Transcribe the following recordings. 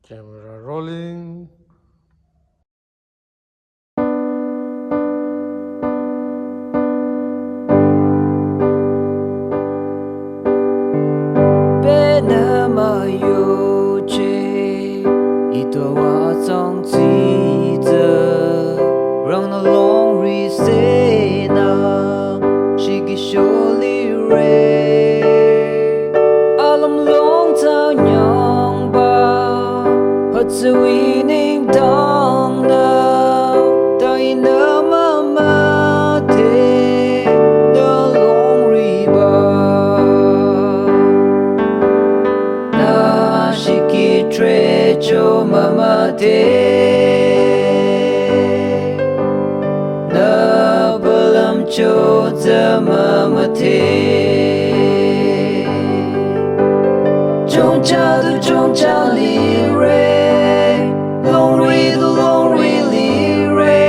Camera rolling. Benama yuji ito wa zong zi ze rang na long ri se na shi gi shu li re alam long tao nyong ba hot zu wi ning dong na dai na ma te na long ri ba Shiki trecho mama te na balam cho za mama te Chong cha li re long re li re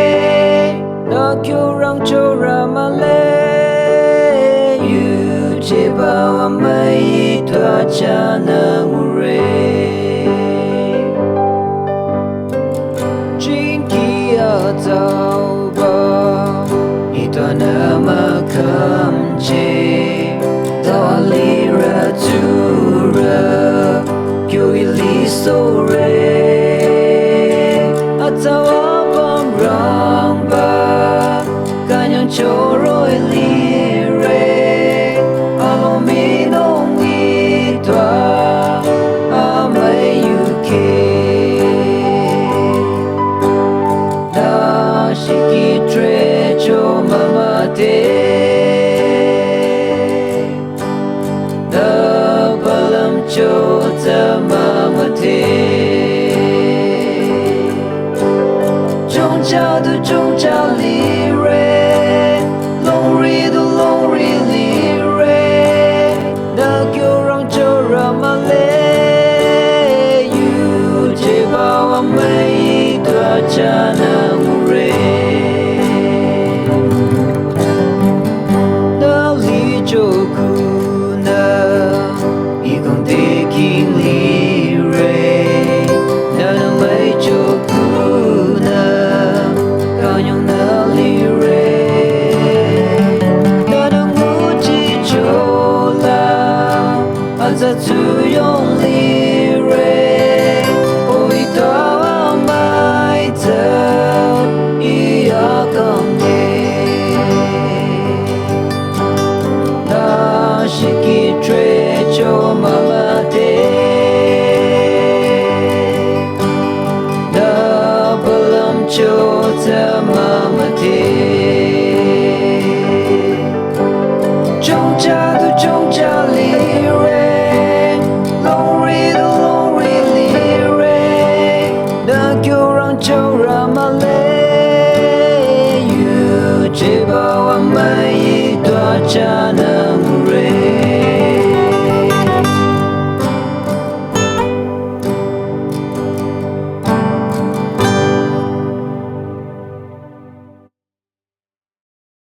na kyo rang cho rama le yu che ba wa mai twa cha na mu re Tao ba ito na makam che ta li ra tu ra kyo ili so re atawa bam rang ba kanyang cho roi li re alo mi nong i twa amai yu ke Shiki trecho mama te Da balam cho za mama te Chong cha li